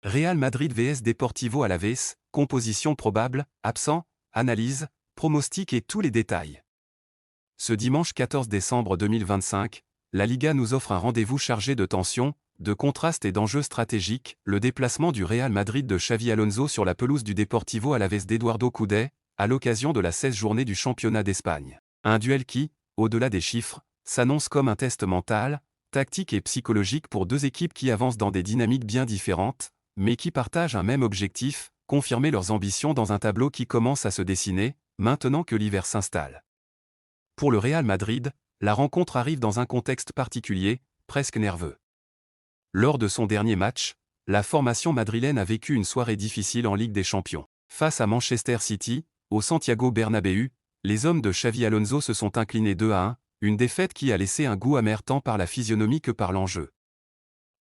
Real Madrid vs Deportivo Alavés, composition probable, absent, analyse, pronostic et tous les détails. Ce dimanche 14 décembre 2025, la Liga nous offre un rendez-vous chargé de tensions, de contrastes et d'enjeux stratégiques, le déplacement du Real Madrid de Xavi Alonso sur la pelouse du Deportivo Alavés d'Eduardo Cudé, à l'occasion de la 16e journée du championnat d'Espagne. Un duel qui, au-delà des chiffres, s'annonce comme un test mental, tactique et psychologique pour deux équipes qui avancent dans des dynamiques bien différentes, mais qui partagent un même objectif, confirmer leurs ambitions dans un tableau qui commence à se dessiner, maintenant que l'hiver s'installe. Pour le Real Madrid, la rencontre arrive dans un contexte particulier, presque nerveux. Lors de son dernier match, la formation madrilène a vécu une soirée difficile en Ligue des Champions. Face à Manchester City, au Santiago Bernabéu, les hommes de Xavi Alonso se sont inclinés 2-1, une défaite qui a laissé un goût amer tant par la physionomie que par l'enjeu.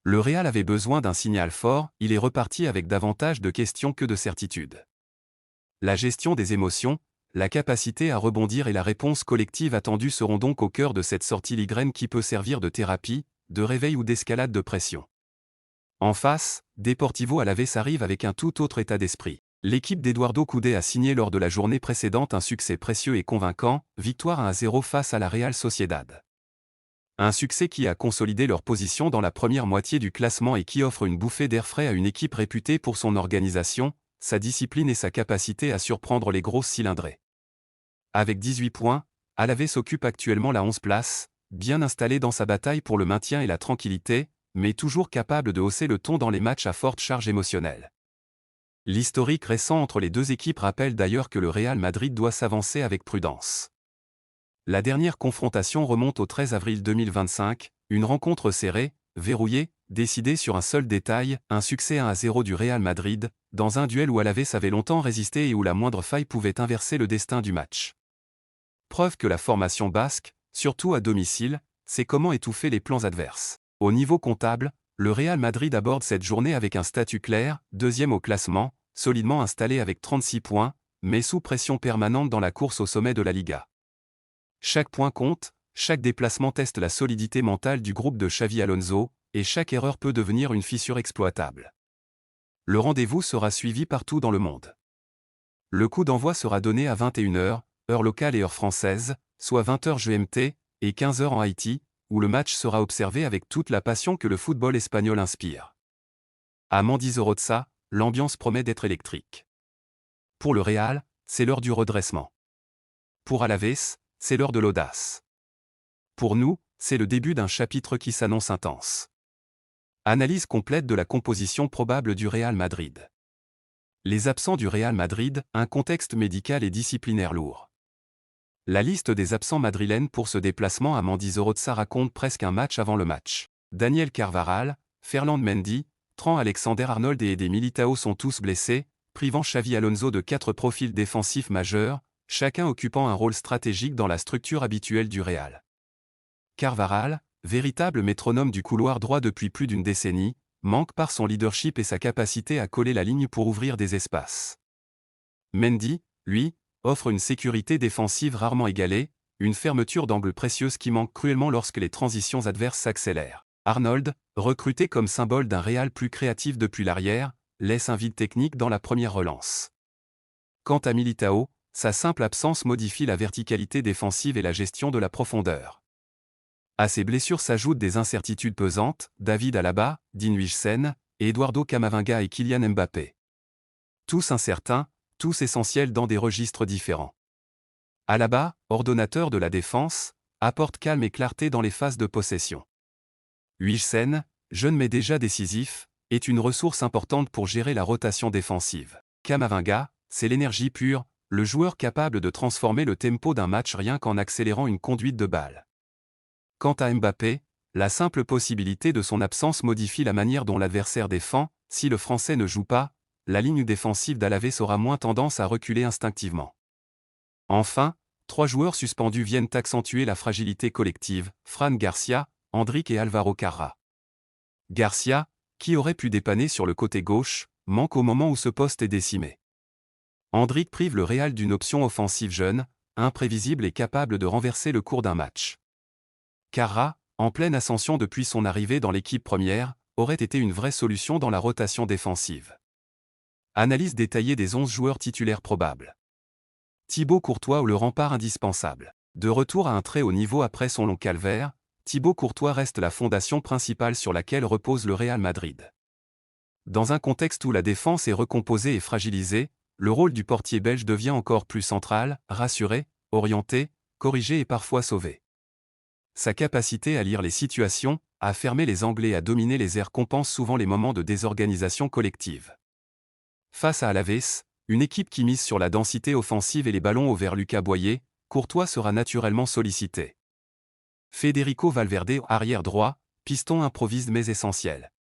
Le Real avait besoin d'un signal fort, il est reparti avec davantage de questions que de certitudes. La gestion des émotions, la capacité à rebondir et la réponse collective attendue seront donc au cœur de cette sortie ligraine qui peut servir de thérapie, de réveil ou d'escalade de pression. En face, Deportivo Alavés arrive avec un tout autre état d'esprit. L'équipe d'Eduardo Cudé a signé lors de la journée précédente un succès précieux et convaincant, victoire 1-0 face à la Real Sociedad. Un succès qui a consolidé leur position dans la première moitié du classement et qui offre une bouffée d'air frais à une équipe réputée pour son organisation, sa discipline et sa capacité à surprendre les grosses cylindrées. Avec 18 points, Alavés occupe actuellement la 11e place, bien installé dans sa bataille pour le maintien et la tranquillité, mais toujours capable de hausser le ton dans les matchs à forte charge émotionnelle. L'historique récent entre les deux équipes rappelle d'ailleurs que le Real Madrid doit s'avancer avec prudence. La dernière confrontation remonte au 13 avril 2025, une rencontre serrée, verrouillée, décidée sur un seul détail, un succès 1-0 du Real Madrid, dans un duel où Alavés avait longtemps résisté et où la moindre faille pouvait inverser le destin du match. Preuve que la formation basque, surtout à domicile, sait comment étouffer les plans adverses. Au niveau comptable, le Real Madrid aborde cette journée avec un statut clair, deuxième au classement, solidement installé avec 36 points, mais sous pression permanente dans la course au sommet de la Liga. Chaque point compte, chaque déplacement teste la solidité mentale du groupe de Xavi Alonso, et chaque erreur peut devenir une fissure exploitable. Le rendez-vous sera suivi partout dans le monde. Le coup d'envoi sera donné à 21h, heure locale et heure française, soit 20h GMT, et 15h en Haïti, où le match sera observé avec toute la passion que le football espagnol inspire. À Mendizorroza, l'ambiance promet d'être électrique. Pour le Real, c'est l'heure du redressement. Pour Alavés, c'est l'heure de l'audace. Pour nous, c'est le début d'un chapitre qui s'annonce intense. Analyse complète de la composition probable du Real Madrid. Les absents du Real Madrid, un contexte médical et disciplinaire lourd. La liste des absents madrilènes pour ce déplacement à Mendizorroza raconte presque un match avant le match. Daniel Carvajal, Ferland Mendy, Trent Alexander-Arnold et Eder Militao sont tous blessés, privant Xavi Alonso de 4 profils défensifs majeurs, chacun occupant un rôle stratégique dans la structure habituelle du Real. Carvajal, véritable métronome du couloir droit depuis plus d'une décennie, manque par son leadership et sa capacité à coller la ligne pour ouvrir des espaces. Mendy, lui, offre une sécurité défensive rarement égalée, une fermeture d'angle précieuse qui manque cruellement lorsque les transitions adverses s'accélèrent. Arnold, recruté comme symbole d'un Real plus créatif depuis l'arrière, laisse un vide technique dans la première relance. Quant à Militao, sa simple absence modifie la verticalité défensive et la gestion de la profondeur. À ces blessures s'ajoutent des incertitudes pesantes, David Alaba, Dean Huijsen, et Eduardo Camavinga et Kylian Mbappé. Tous incertains, tous essentiels dans des registres différents. Alaba, ordonnateur de la défense, apporte calme et clarté dans les phases de possession. Huijsen, jeune mais déjà décisif, est une ressource importante pour gérer la rotation défensive. Camavinga, c'est l'énergie pure, le joueur capable de transformer le tempo d'un match rien qu'en accélérant une conduite de balle. Quant à Mbappé, la simple possibilité de son absence modifie la manière dont l'adversaire défend, si le Français ne joue pas, la ligne défensive d'Alavés aura moins tendance à reculer instinctivement. Enfin, 3 joueurs suspendus viennent accentuer la fragilité collective, Fran Garcia, Endrick et Alvaro Carra. Garcia, qui aurait pu dépanner sur le côté gauche, manque au moment où ce poste est décimé. Endrick prive le Real d'une option offensive jeune, imprévisible et capable de renverser le cours d'un match. Carra, en pleine ascension depuis son arrivée dans l'équipe première, aurait été une vraie solution dans la rotation défensive. Analyse détaillée des 11 joueurs titulaires probables. Thibaut Courtois ou le rempart indispensable. De retour à un très haut niveau après son long calvaire, Thibaut Courtois reste la fondation principale sur laquelle repose le Real Madrid. Dans un contexte où la défense est recomposée et fragilisée, le rôle du portier belge devient encore plus central, rassurer, orienter, corriger et parfois sauver. Sa capacité à lire les situations, à fermer les angles et à dominer les airs compense souvent les moments de désorganisation collective. Face à Alaves, une équipe qui mise sur la densité offensive et les ballons hauts vers Lucas Boyer, Courtois sera naturellement sollicité. Federico Valverde, arrière droit, piston improvise mais essentiel.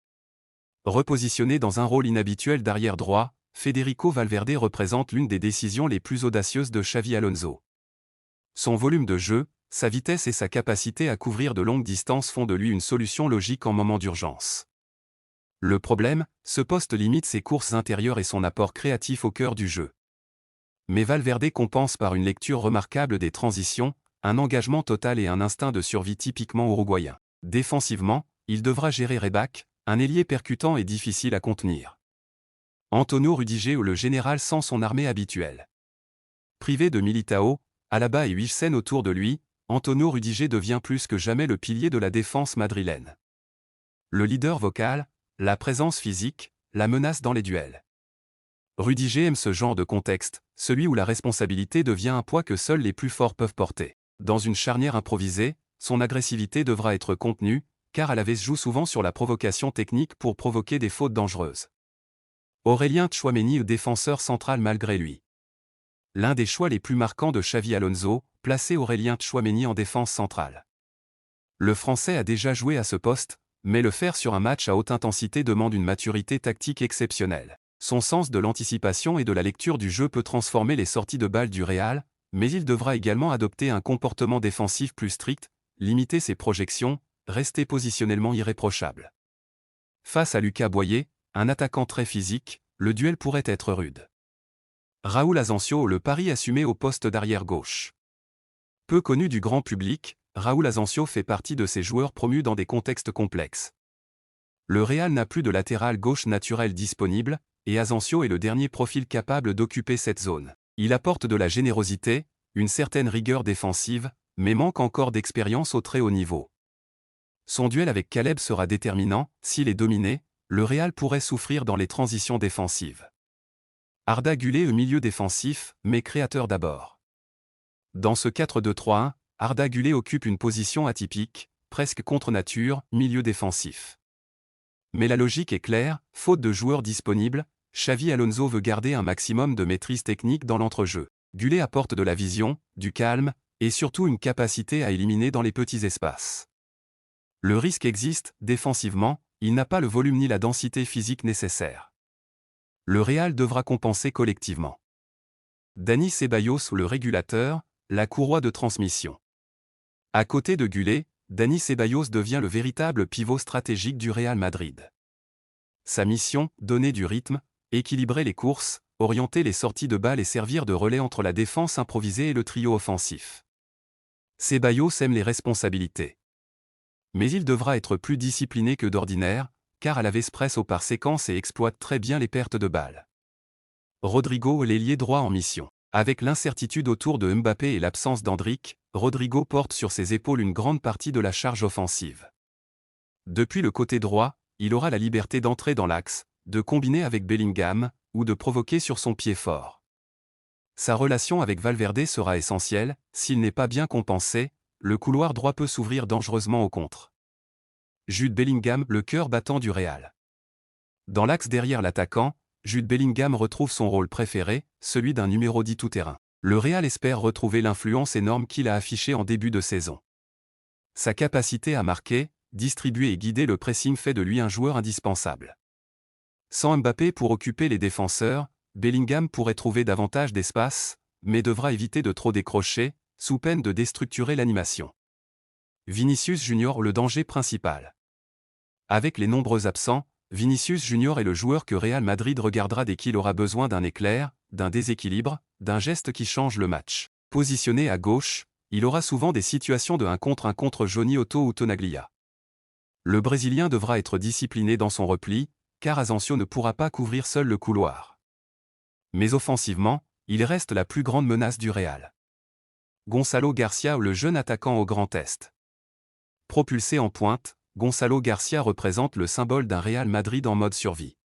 Repositionné dans un rôle inhabituel d'arrière droit, Federico Valverde représente l'une des décisions les plus audacieuses de Xavi Alonso. Son volume de jeu, sa vitesse et sa capacité à couvrir de longues distances font de lui une solution logique en moment d'urgence. Le problème, ce poste limite ses courses intérieures et son apport créatif au cœur du jeu. Mais Valverde compense par une lecture remarquable des transitions, un engagement total et un instinct de survie typiquement uruguayen. Défensivement, il devra gérer Rebac, un ailier percutant et difficile à contenir. Antonio Rudiger ou le général sans son armée habituelle. Privé de Militao, Alaba et Huijsen autour de lui, Antonio Rudiger devient plus que jamais le pilier de la défense madrilène. Le leader vocal, la présence physique, la menace dans les duels. Rudiger aime ce genre de contexte, celui où la responsabilité devient un poids que seuls les plus forts peuvent porter. Dans une charnière improvisée, son agressivité devra être contenue, car Alaves joue souvent sur la provocation technique pour provoquer des fautes dangereuses. Aurélien Tchouaméni, défenseur central malgré lui. L'un des choix les plus marquants de Xavi Alonso, placer Aurélien Tchouaméni en défense centrale. Le Français a déjà joué à ce poste, mais le faire sur un match à haute intensité demande une maturité tactique exceptionnelle. Son sens de l'anticipation et de la lecture du jeu peut transformer les sorties de balles du Real, mais il devra également adopter un comportement défensif plus strict, limiter ses projections, rester positionnellement irréprochable. Face à Lucas Boyer, un attaquant très physique, le duel pourrait être rude. Raúl Asensio, le pari assumé au poste d'arrière gauche. Peu connu du grand public, Raúl Asensio fait partie de ces joueurs promus dans des contextes complexes. Le Real n'a plus de latéral gauche naturel disponible, et Asensio est le dernier profil capable d'occuper cette zone. Il apporte de la générosité, une certaine rigueur défensive, mais manque encore d'expérience au très haut niveau. Son duel avec Caleb sera déterminant, s'il est dominé, le Real pourrait souffrir dans les transitions défensives. Arda Güler au milieu défensif, mais créateur d'abord. Dans ce 4-2-3-1, Arda Güler occupe une position atypique, presque contre nature, milieu défensif. Mais la logique est claire, faute de joueurs disponibles, Xavi Alonso veut garder un maximum de maîtrise technique dans l'entrejeu. Güler apporte de la vision, du calme, et surtout une capacité à éliminer dans les petits espaces. Le risque existe, défensivement, il n'a pas le volume ni la densité physique nécessaire. Le Real devra compenser collectivement. Dani Ceballos ou le régulateur, la courroie de transmission. À côté de Güler, Dani Ceballos devient le véritable pivot stratégique du Real Madrid. Sa mission, donner du rythme, équilibrer les courses, orienter les sorties de balles et servir de relais entre la défense improvisée et le trio offensif. Ceballos aime les responsabilités. Mais il devra être plus discipliné que d'ordinaire, car Alaves presse au par séquence et exploite très bien les pertes de balles. Rodrigo, l'ailier droit en mission. Avec l'incertitude autour de Mbappé et l'absence d'Endrick, Rodrigo porte sur ses épaules une grande partie de la charge offensive. Depuis le côté droit, il aura la liberté d'entrer dans l'axe, de combiner avec Bellingham, ou de provoquer sur son pied fort. Sa relation avec Valverde sera essentielle, s'il n'est pas bien compensé, le couloir droit peut s'ouvrir dangereusement au contre. Jude Bellingham, le cœur battant du Real. Dans l'axe derrière l'attaquant, Jude Bellingham retrouve son rôle préféré, celui d'un numéro 10 tout-terrain. Le Real espère retrouver l'influence énorme qu'il a affichée en début de saison. Sa capacité à marquer, distribuer et guider le pressing fait de lui un joueur indispensable. Sans Mbappé pour occuper les défenseurs, Bellingham pourrait trouver davantage d'espace, mais devra éviter de trop décrocher, sous peine de déstructurer l'animation. Vinicius Junior, le danger principal. Avec les nombreux absents, Vinicius Junior est le joueur que Real Madrid regardera dès qu'il aura besoin d'un éclair, d'un déséquilibre, d'un geste qui change le match. Positionné à gauche, il aura souvent des situations de 1 contre Johnny Otto ou Tonaglia. Le Brésilien devra être discipliné dans son repli, car Asensio ne pourra pas couvrir seul le couloir. Mais offensivement, il reste la plus grande menace du Real. Gonçalo Garcia, le jeune attaquant au Grand Est. Propulsé en pointe, Gonçalo Garcia représente le symbole d'un Real Madrid en mode survie.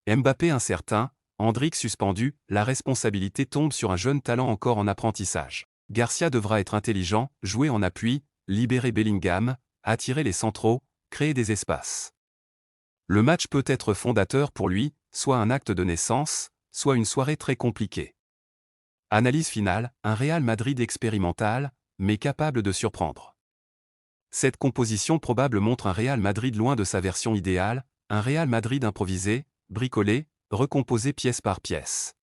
Mbappé incertain, Endrick suspendu, la responsabilité tombe sur un jeune talent encore en apprentissage. Garcia devra être intelligent, jouer en appui, libérer Bellingham, attirer les centraux, créer des espaces. Le match peut être fondateur pour lui, soit un acte de naissance, soit une soirée très compliquée. Analyse finale, un Real Madrid expérimental, mais capable de surprendre. Cette composition probable montre un Real Madrid loin de sa version idéale, un Real Madrid improvisé, bricolé, recomposé pièce par pièce.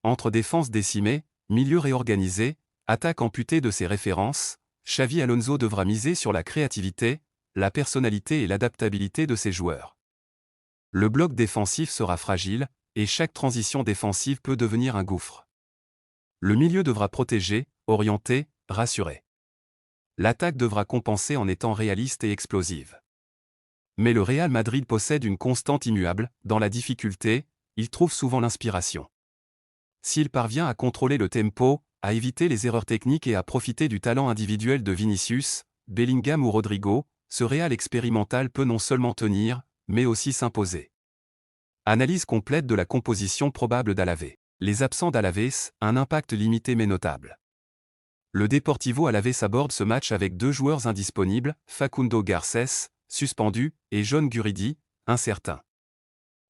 Entre défense décimée, milieu réorganisé, attaque amputée de ses références, Xavi Alonso devra miser sur la créativité, la personnalité et l'adaptabilité de ses joueurs. Le bloc défensif sera fragile, et chaque transition défensive peut devenir un gouffre. Le milieu devra protéger, orienter, rassurer. L'attaque devra compenser en étant réaliste et explosive. Mais le Real Madrid possède une constante immuable, dans la difficulté, il trouve souvent l'inspiration. S'il parvient à contrôler le tempo, à éviter les erreurs techniques et à profiter du talent individuel de Vinicius, Bellingham ou Rodrigo, ce Real expérimental peut non seulement tenir, mais aussi s'imposer. Analyse complète de la composition probable d'Alavés. Les absents d'Alaves, un impact limité mais notable. Le Deportivo Alavés aborde ce match avec 2 joueurs indisponibles, Facundo Garcés, suspendu, et Jon Guridi, incertain.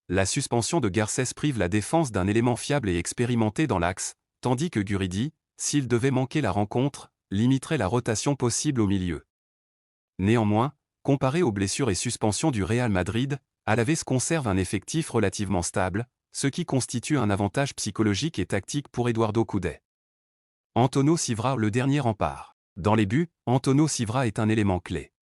La suspension de Garcés prive la défense d'un élément fiable et expérimenté dans l'axe, tandis que Guridi, s'il devait manquer la rencontre, limiterait la rotation possible au milieu. Néanmoins, comparé aux blessures et suspensions du Real Madrid, Alavés conserve un effectif relativement stable, ce qui constitue un avantage psychologique et tactique pour Eduardo Coudet. Antonio Sivra, le dernier rempart. Dans les buts, Antonio Sivra est un élément clé.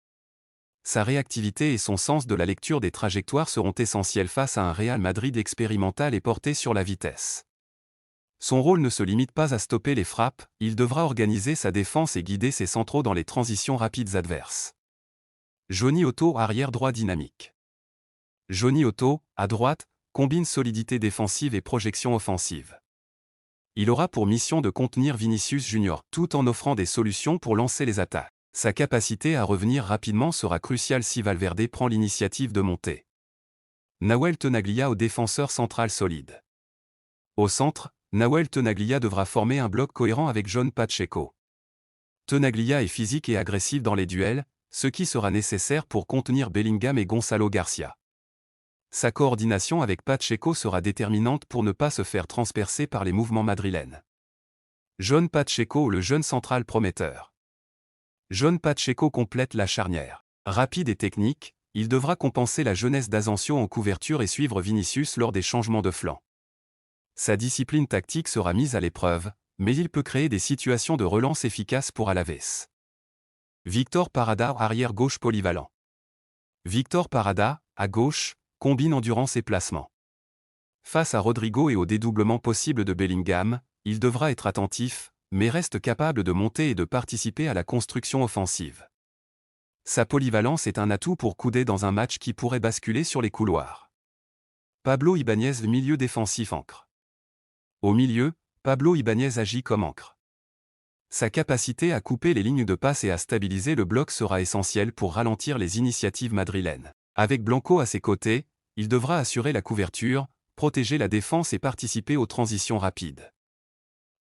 Sa réactivité et son sens de la lecture des trajectoires seront essentiels face à un Real Madrid expérimental et porté sur la vitesse. Son rôle ne se limite pas à stopper les frappes, il devra organiser sa défense et guider ses centraux dans les transitions rapides adverses. Johnny Otto, arrière droit dynamique. Johnny Otto, à droite, combine solidité défensive et projection offensive. Il aura pour mission de contenir Vinicius Junior, tout en offrant des solutions pour lancer les attaques. Sa capacité à revenir rapidement sera cruciale si Valverde prend l'initiative de monter. Nahuel Tenaglia au défenseur central solide. Au centre, Nahuel Tenaglia devra former un bloc cohérent avec Jon Pacheco. Tenaglia est physique et agressif dans les duels, ce qui sera nécessaire pour contenir Bellingham et Gonçalo Garcia. Sa coordination avec Pacheco sera déterminante pour ne pas se faire transpercer par les mouvements madrilènes. Jon Pacheco, le jeune central prometteur. Jon Pacheco complète la charnière. Rapide et technique, il devra compenser la jeunesse d'Asensio en couverture et suivre Vinicius lors des changements de flanc. Sa discipline tactique sera mise à l'épreuve, mais il peut créer des situations de relance efficaces pour Alavés. Victor Parada, arrière gauche polyvalent. Victor Parada, à gauche, combine endurance et placement. Face à Rodrigo et au dédoublement possible de Bellingham, il devra être attentif, mais reste capable de monter et de participer à la construction offensive. Sa polyvalence est un atout pour Coudet dans un match qui pourrait basculer sur les couloirs. Pablo Ibáñez, milieu défensif ancre. Au milieu, Pablo Ibáñez agit comme ancre. Sa capacité à couper les lignes de passe et à stabiliser le bloc sera essentielle pour ralentir les initiatives madrilènes. Avec Blanco à ses côtés, il devra assurer la couverture, protéger la défense et participer aux transitions rapides.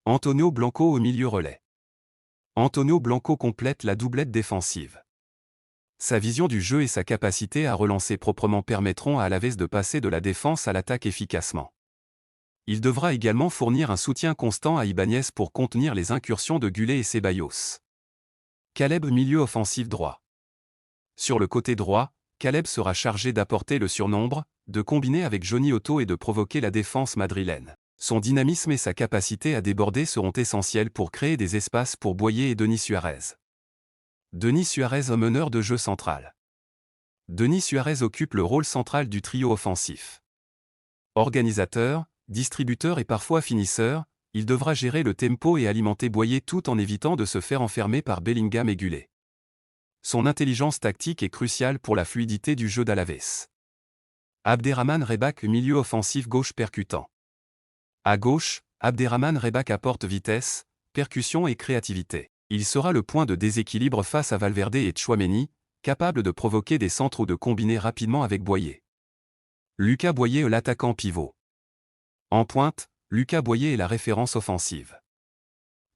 Antonio Blanco au milieu relais. Antonio Blanco complète la doublette défensive. Sa vision du jeu et sa capacité à relancer proprement permettront à Alavés de passer de la défense à l'attaque efficacement. Il devra également fournir un soutien constant à Ibáñez pour contenir les incursions de Gullet et Ceballos. Caleb, milieu offensif droit. Sur le côté droit, Caleb sera chargé d'apporter le surnombre, de combiner avec Johnny Otto et de provoquer la défense madrilène. Son dynamisme et sa capacité à déborder seront essentiels pour créer des espaces pour Boyer et Denis Suarez. Denis Suarez, meneur de jeu central. Denis Suarez occupe le rôle central du trio offensif. Organisateur, distributeur et parfois finisseur, il devra gérer le tempo et alimenter Boyer tout en évitant de se faire enfermer par Bellingham et Gullet. Son intelligence tactique est cruciale pour la fluidité du jeu d'Alaves. Abderrahmane Rebaque, milieu offensif gauche percutant. À gauche, Abderrahmane Rebaque apporte vitesse, percussion et créativité. Il sera le point de déséquilibre face à Valverde et Tchouaméni, capable de provoquer des centres ou de combiner rapidement avec Boyer. Lucas Boyer est l'attaquant pivot. En pointe, Lucas Boyer est la référence offensive.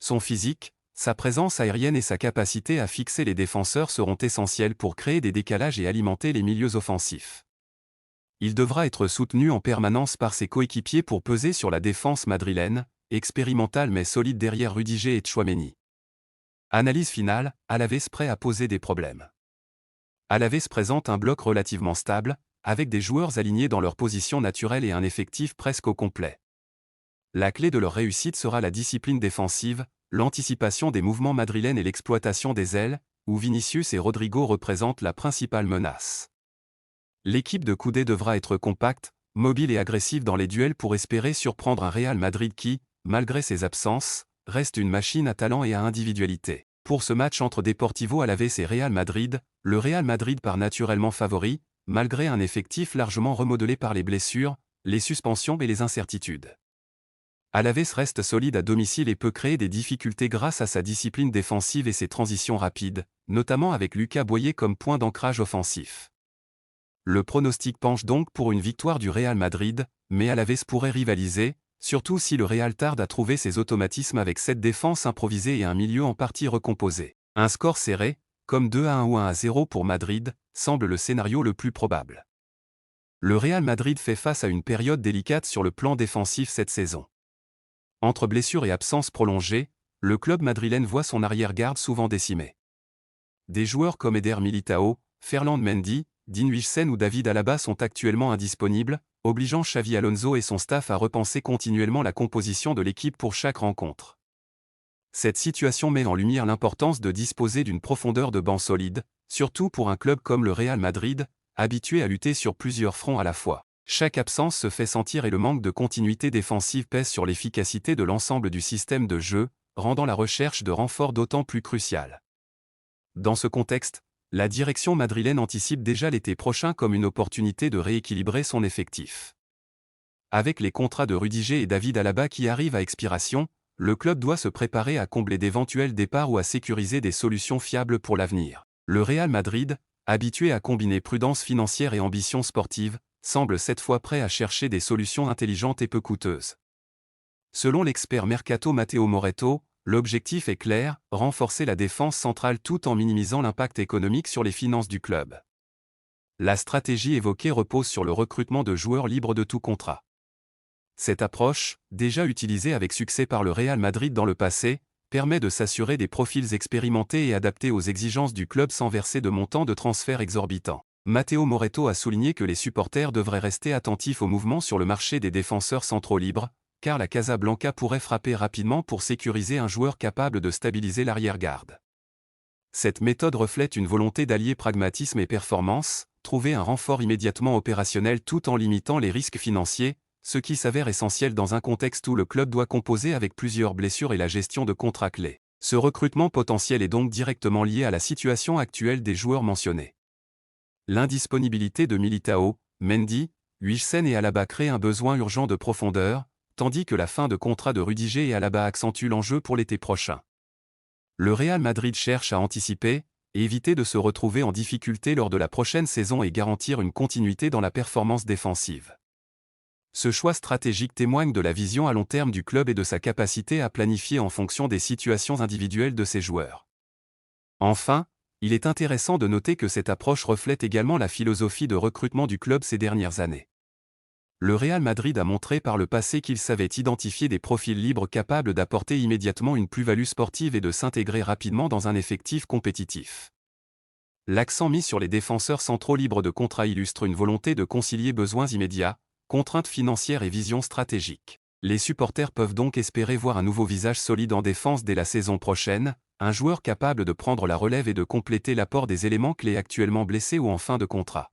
Son physique, sa présence aérienne et sa capacité à fixer les défenseurs seront essentiels pour créer des décalages et alimenter les milieux offensifs. Il devra être soutenu en permanence par ses coéquipiers pour peser sur la défense madrilène, expérimentale mais solide derrière Rudiger et Tchouaméni. Analyse finale, Alaves prêt à poser des problèmes. Alaves présente un bloc relativement stable, avec des joueurs alignés dans leur position naturelle et un effectif presque au complet. La clé de leur réussite sera la discipline défensive, l'anticipation des mouvements madrilènes et l'exploitation des ailes, où Vinicius et Rodrigo représentent la principale menace. L'équipe de Koundé devra être compacte, mobile et agressive dans les duels pour espérer surprendre un Real Madrid qui, malgré ses absences, reste une machine à talent et à individualité. Pour ce match entre Deportivo Alavés et Real Madrid, le Real Madrid part naturellement favori, malgré un effectif largement remodelé par les blessures, les suspensions et les incertitudes. Alavés reste solide à domicile et peut créer des difficultés grâce à sa discipline défensive et ses transitions rapides, notamment avec Lucas Boyer comme point d'ancrage offensif. Le pronostic penche donc pour une victoire du Real Madrid, mais Alavés pourrait rivaliser, surtout si le Real tarde à trouver ses automatismes avec cette défense improvisée et un milieu en partie recomposé. Un score serré, comme 2-1 ou 1-0 pour Madrid, semble le scénario le plus probable. Le Real Madrid fait face à une période délicate sur le plan défensif cette saison. Entre blessures et absences prolongées, le club madrilène voit son arrière-garde souvent décimé. Des joueurs comme Eder Militao, Ferland Mendy, Dean Huijsen ou David Alaba sont actuellement indisponibles, obligeant Xavi Alonso et son staff à repenser continuellement la composition de l'équipe pour chaque rencontre. Cette situation met en lumière l'importance de disposer d'une profondeur de banc solide, surtout pour un club comme le Real Madrid, habitué à lutter sur plusieurs fronts à la fois. Chaque absence se fait sentir et le manque de continuité défensive pèse sur l'efficacité de l'ensemble du système de jeu, rendant la recherche de renforts d'autant plus cruciale. Dans ce contexte, la direction madrilène anticipe déjà l'été prochain comme une opportunité de rééquilibrer son effectif. Avec les contrats de Rudiger et David Alaba qui arrivent à expiration, le club doit se préparer à combler d'éventuels départs ou à sécuriser des solutions fiables pour l'avenir. Le Real Madrid, habitué à combiner prudence financière et ambition sportive, semble cette fois prêt à chercher des solutions intelligentes et peu coûteuses. Selon l'expert Mercato Matteo Moretto, l'objectif est clair, renforcer la défense centrale tout en minimisant l'impact économique sur les finances du club. La stratégie évoquée repose sur le recrutement de joueurs libres de tout contrat. Cette approche, déjà utilisée avec succès par le Real Madrid dans le passé, permet de s'assurer des profils expérimentés et adaptés aux exigences du club sans verser de montants de transfert exorbitants. Matteo Moretto a souligné que les supporters devraient rester attentifs aux mouvements sur le marché des défenseurs centraux libres, car la Casablanca pourrait frapper rapidement pour sécuriser un joueur capable de stabiliser l'arrière-garde. Cette méthode reflète une volonté d'allier pragmatisme et performance, trouver un renfort immédiatement opérationnel tout en limitant les risques financiers, ce qui s'avère essentiel dans un contexte où le club doit composer avec plusieurs blessures et la gestion de contrats clés. Ce recrutement potentiel est donc directement lié à la situation actuelle des joueurs mentionnés. L'indisponibilité de Militao, Mendy, Huijsen et Alaba crée un besoin urgent de profondeur, tandis que la fin de contrat de Rudiger et Alaba accentue l'enjeu pour l'été prochain. Le Real Madrid cherche à anticiper, et éviter de se retrouver en difficulté lors de la prochaine saison et garantir une continuité dans la performance défensive. Ce choix stratégique témoigne de la vision à long terme du club et de sa capacité à planifier en fonction des situations individuelles de ses joueurs. Enfin, il est intéressant de noter que cette approche reflète également la philosophie de recrutement du club ces dernières années. Le Real Madrid a montré par le passé qu'il savait identifier des profils libres capables d'apporter immédiatement une plus-value sportive et de s'intégrer rapidement dans un effectif compétitif. L'accent mis sur les défenseurs centraux libres de contrat illustre une volonté de concilier besoins immédiats, contraintes financières et vision stratégique. Les supporters peuvent donc espérer voir un nouveau visage solide en défense dès la saison prochaine, un joueur capable de prendre la relève et de compléter l'apport des éléments clés actuellement blessés ou en fin de contrat.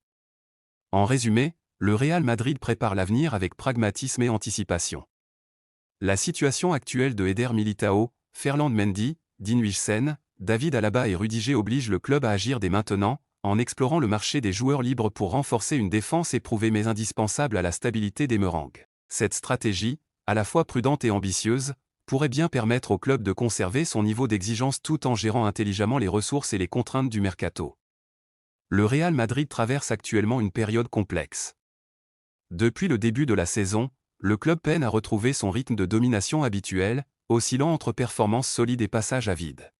En résumé, le Real Madrid prépare l'avenir avec pragmatisme et anticipation. La situation actuelle de Eder Militao, Ferland Mendy, Dean Huijsen, David Alaba et Rudiger obligent le club à agir dès maintenant, en explorant le marché des joueurs libres pour renforcer une défense éprouvée mais indispensable à la stabilité des Merengues. Cette stratégie, à la fois prudente et ambitieuse, pourrait bien permettre au club de conserver son niveau d'exigence tout en gérant intelligemment les ressources et les contraintes du mercato. Le Real Madrid traverse actuellement une période complexe. Depuis le début de la saison, le club peine à retrouver son rythme de domination habituel, oscillant entre performances solides et passages à vide.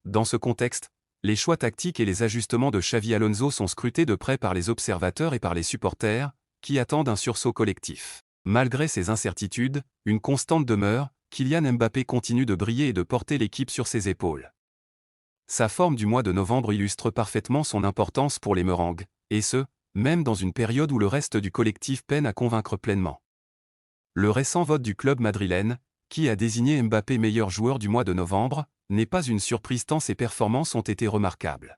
Dans ce contexte, les choix tactiques et les ajustements de Xavi Alonso sont scrutés de près par les observateurs et par les supporters, qui attendent un sursaut collectif. Malgré ces incertitudes, une constante demeure, Kylian Mbappé continue de briller et de porter l'équipe sur ses épaules. Sa forme du mois de novembre illustre parfaitement son importance pour les Merengues, et ce, même dans une période où le reste du collectif peine à convaincre pleinement. Le récent vote du club madrilène, qui a désigné Mbappé meilleur joueur du mois de novembre, n'est pas une surprise tant ses performances ont été remarquables.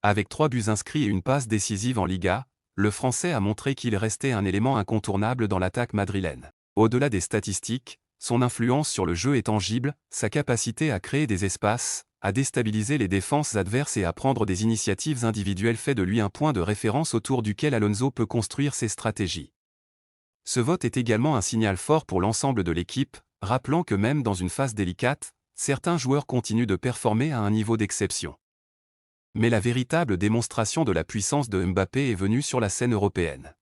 Avec 3 buts inscrits et une passe décisive en Liga, le Français a montré qu'il restait un élément incontournable dans l'attaque madrilène. Au-delà des statistiques, son influence sur le jeu est tangible, sa capacité à créer des espaces, à déstabiliser les défenses adverses et à prendre des initiatives individuelles fait de lui un point de référence autour duquel Alonso peut construire ses stratégies. Ce vote est également un signal fort pour l'ensemble de l'équipe, rappelant que même dans une phase délicate, certains joueurs continuent de performer à un niveau d'exception. Mais la véritable démonstration de la puissance de Mbappé est venue sur la scène européenne.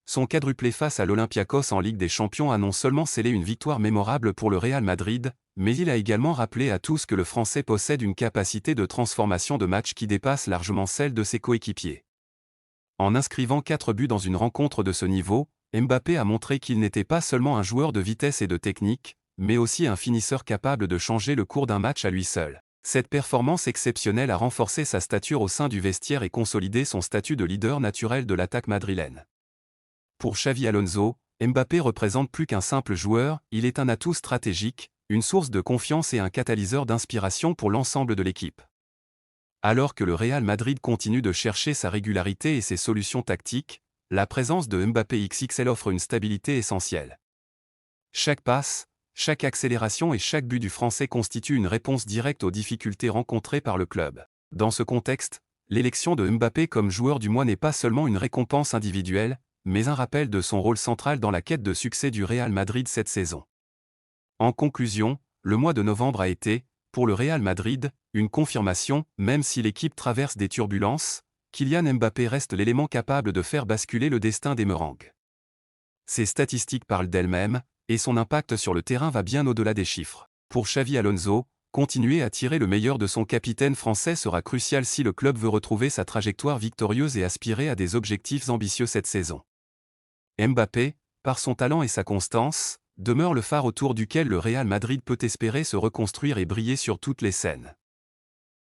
Son quadruplé face à l'Olympiakos en Ligue des Champions a non seulement scellé une victoire mémorable pour le Real Madrid, mais il a également rappelé à tous que le Français possède une capacité de transformation de match qui dépasse largement celle de ses coéquipiers. En inscrivant 4 buts dans une rencontre de ce niveau, Mbappé a montré qu'il n'était pas seulement un joueur de vitesse et de technique, mais aussi un finisseur capable de changer le cours d'un match à lui seul. Cette performance exceptionnelle a renforcé sa stature au sein du vestiaire et consolidé son statut de leader naturel de l'attaque madrilène. Pour Xavi Alonso, Mbappé représente plus qu'un simple joueur, il est un atout stratégique, une source de confiance et un catalyseur d'inspiration pour l'ensemble de l'équipe. Alors que le Real Madrid continue de chercher sa régularité et ses solutions tactiques, la présence de Mbappé XXL offre une stabilité essentielle. Chaque passe, chaque accélération et chaque but du Français constitue une réponse directe aux difficultés rencontrées par le club. Dans ce contexte, l'élection de Mbappé comme joueur du mois n'est pas seulement une récompense individuelle, mais un rappel de son rôle central dans la quête de succès du Real Madrid cette saison. En conclusion, le mois de novembre a été, pour le Real Madrid, une confirmation, même si l'équipe traverse des turbulences, Kylian Mbappé reste l'élément capable de faire basculer le destin des Merengues. Ses statistiques parlent d'elles-mêmes, et son impact sur le terrain va bien au-delà des chiffres. Pour Xavi Alonso, continuer à tirer le meilleur de son capitaine français sera crucial si le club veut retrouver sa trajectoire victorieuse et aspirer à des objectifs ambitieux cette saison. Mbappé, par son talent et sa constance, demeure le phare autour duquel le Real Madrid peut espérer se reconstruire et briller sur toutes les scènes.